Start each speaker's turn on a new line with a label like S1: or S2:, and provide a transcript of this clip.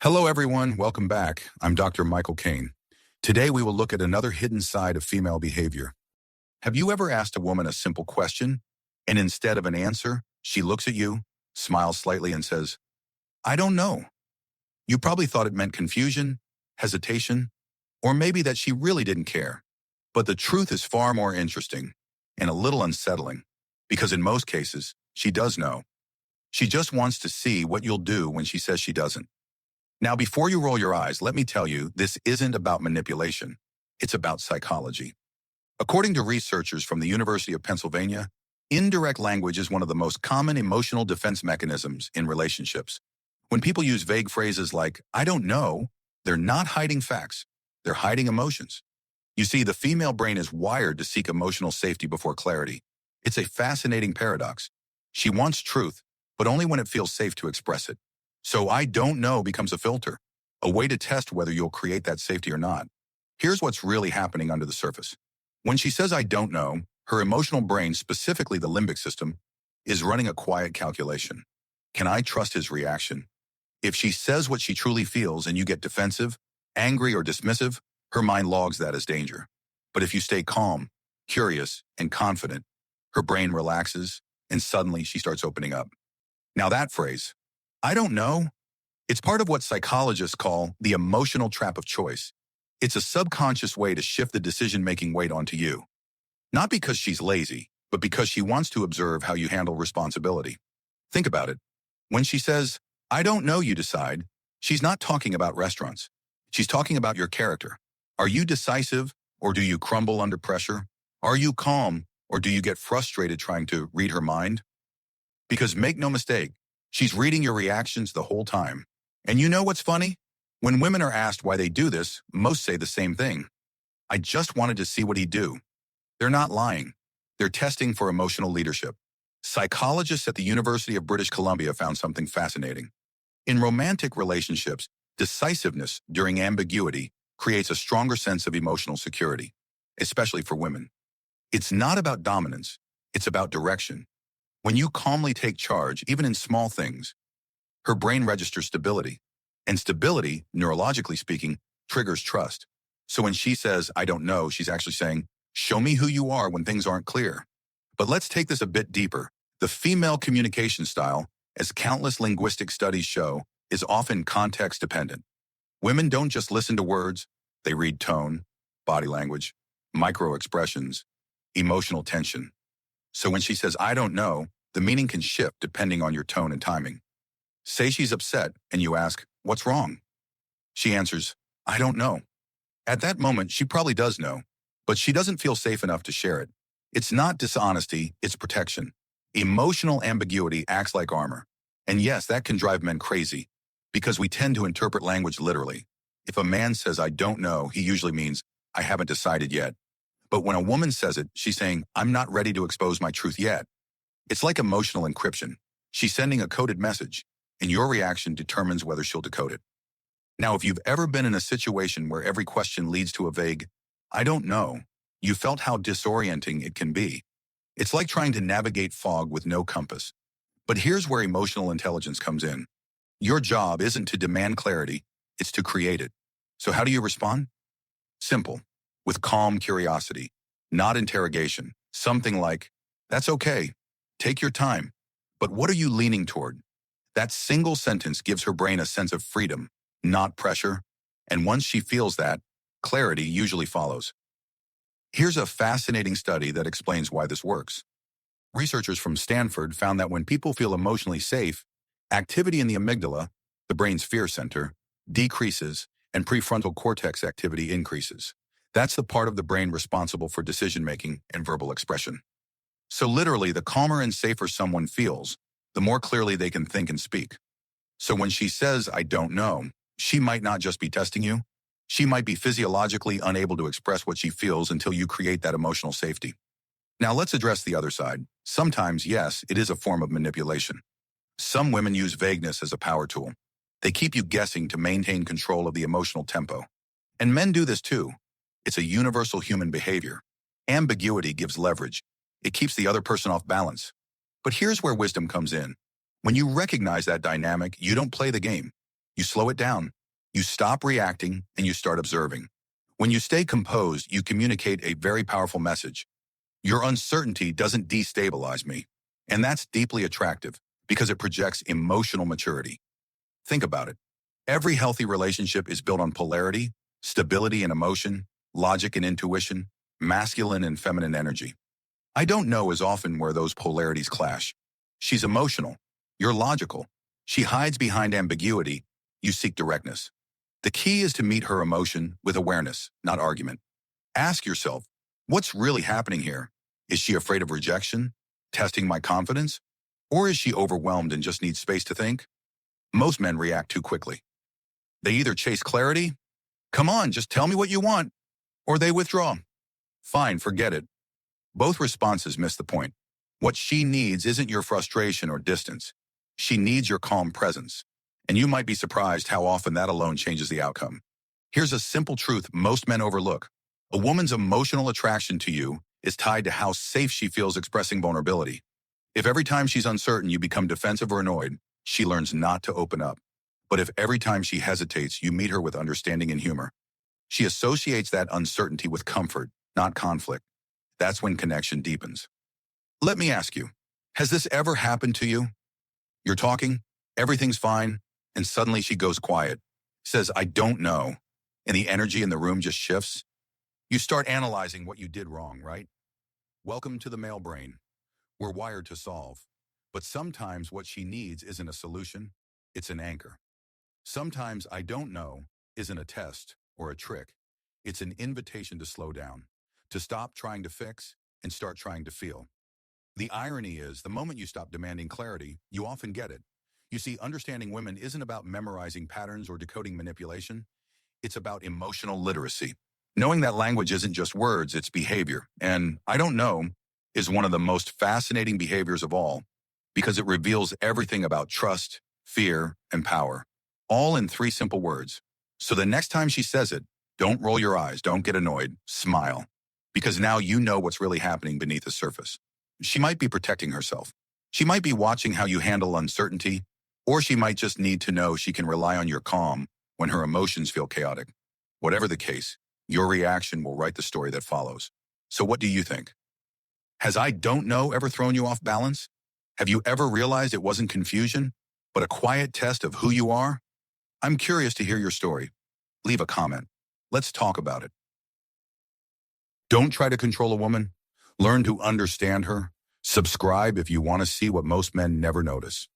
S1: Hello, everyone. Welcome back. I'm Dr. Michael Kane. Today, we will look at another hidden side of female behavior. Have you ever asked a woman a simple question, and instead of an answer, she looks at you, smiles slightly, and says, "I don't know." You probably thought it meant confusion, hesitation, or maybe that she really didn't care. But the truth is far more interesting and a little unsettling, because in most cases, she does know. She just wants to see what you'll do when she says she doesn't. Now, before you roll your eyes, let me tell you, this isn't about manipulation. It's about psychology. According to researchers from the University of Pennsylvania, indirect language is one of the most common emotional defense mechanisms in relationships. When people use vague phrases like, "I don't know," they're not hiding facts. They're hiding emotions. You see, the female brain is wired to seek emotional safety before clarity. It's a fascinating paradox. She wants truth, but only when it feels safe to express it. So "I don't know" becomes a filter, a way to test whether you'll create that safety or not. Here's what's really happening under the surface. When she says "I don't know," her emotional brain, specifically the limbic system, is running a quiet calculation. Can I trust his reaction? If she says what she truly feels and you get defensive, angry, or dismissive, her mind logs that as danger. But if you stay calm, curious, and confident, her brain relaxes, and suddenly she starts opening up. Now that phrase, "I don't know," it's part of what psychologists call the emotional trap of choice. It's a subconscious way to shift the decision-making weight onto you. Not because she's lazy, but because she wants to observe how you handle responsibility. Think about it. When she says, "I don't know," you decide, she's not talking about restaurants. She's talking about your character. Are you decisive, or do you crumble under pressure? Are you calm, or do you get frustrated trying to read her mind? Because make no mistake, she's reading your reactions the whole time. And you know what's funny? When women are asked why they do this, most say the same thing. "I just wanted to see what he'd do." They're not lying. They're testing for emotional leadership. Psychologists at the University of British Columbia found something fascinating. In romantic relationships, decisiveness during ambiguity creates a stronger sense of emotional security, especially for women. It's not about dominance. It's about direction. When you calmly take charge, even in small things, her brain registers stability. And stability, neurologically speaking, triggers trust. So when she says, "I don't know," she's actually saying, "Show me who you are when things aren't clear." But let's take this a bit deeper. The female communication style, as countless linguistic studies show, is often context dependent. Women don't just listen to words, they read tone, body language, micro expressions, emotional tension. So when she says, "I don't know," the meaning can shift depending on your tone and timing. Say she's upset and you ask, "What's wrong?" She answers, "I don't know." At that moment, she probably does know, but she doesn't feel safe enough to share it. It's not dishonesty, it's protection. Emotional ambiguity acts like armor. And yes, that can drive men crazy, because we tend to interpret language literally. If a man says, "I don't know," he usually means, "I haven't decided yet." But when a woman says it, she's saying, "I'm not ready to expose my truth yet." It's like emotional encryption. She's sending a coded message, and your reaction determines whether she'll decode it. Now, if you've ever been in a situation where every question leads to a vague, "I don't know," you felt how disorienting it can be. It's like trying to navigate fog with no compass. But here's where emotional intelligence comes in. Your job isn't to demand clarity, it's to create it. So how do you respond? Simple. With calm curiosity, not interrogation. Something like, "That's okay. Take your time. But what are you leaning toward?" That single sentence gives her brain a sense of freedom, not pressure. And once she feels that, clarity usually follows. Here's a fascinating study that explains why this works. Researchers from Stanford found that when people feel emotionally safe, activity in the amygdala, the brain's fear center, decreases and prefrontal cortex activity increases. That's the part of the brain responsible for decision-making and verbal expression. So literally, the calmer and safer someone feels, the more clearly they can think and speak. So when she says, "I don't know," she might not just be testing you. She might be physiologically unable to express what she feels until you create that emotional safety. Now let's address the other side. Sometimes, yes, it is a form of manipulation. Some women use vagueness as a power tool. They keep you guessing to maintain control of the emotional tempo. And men do this too. It's a universal human behavior. Ambiguity gives leverage. It keeps the other person off balance. But here's where wisdom comes in. When you recognize that dynamic, you don't play the game. You slow it down. You stop reacting and you start observing. When you stay composed, you communicate a very powerful message. Your uncertainty doesn't destabilize me. And that's deeply attractive because it projects emotional maturity. Think about it. Every healthy relationship is built on polarity, stability and emotion, logic and intuition, masculine and feminine energy. I don't know is often where those polarities clash. She's emotional. You're logical. She hides behind ambiguity. You seek directness. The key is to meet her emotion with awareness, not argument. Ask yourself, what's really happening here? Is she afraid of rejection? Testing my confidence? Or is she overwhelmed and just needs space to think? Most men react too quickly. They either chase clarity, come on, just tell me what you want, or they withdraw. Fine, forget it. Both responses miss the point. What she needs isn't your frustration or distance. She needs your calm presence. And you might be surprised how often that alone changes the outcome. Here's a simple truth most men overlook. A woman's emotional attraction to you is tied to how safe she feels expressing vulnerability. If every time she's uncertain you become defensive or annoyed, she learns not to open up. But if every time she hesitates you meet her with understanding and humor, she associates that uncertainty with comfort, not conflict. That's when connection deepens. Let me ask you, has this ever happened to you? You're talking, everything's fine, and suddenly she goes quiet, says, I don't know, and the energy in the room just shifts? You start analyzing what you did wrong, right? Welcome to the male brain. We're wired to solve. But sometimes what she needs isn't a solution, it's an anchor. Sometimes I don't know isn't a test or a trick. It's an invitation to slow down, to stop trying to fix and start trying to feel. The irony is, the moment you stop demanding clarity, you often get it. You see, understanding women isn't about memorizing patterns or decoding manipulation. It's about emotional literacy. Knowing that language isn't just words, it's behavior. And I don't know is one of the most fascinating behaviors of all because it reveals everything about trust, fear, and power, all in 3 simple words. So the next time she says it, don't roll your eyes, don't get annoyed, smile. Because now you know what's really happening beneath the surface. She might be protecting herself. She might be watching how you handle uncertainty, or she might just need to know she can rely on your calm when her emotions feel chaotic. Whatever the case, your reaction will write the story that follows. So what do you think? Has I don't know ever thrown you off balance? Have you ever realized it wasn't confusion, but a quiet test of who you are? I'm curious to hear your story. Leave a comment. Let's talk about it. Don't try to control a woman. Learn to understand her. Subscribe if you want to see what most men never notice.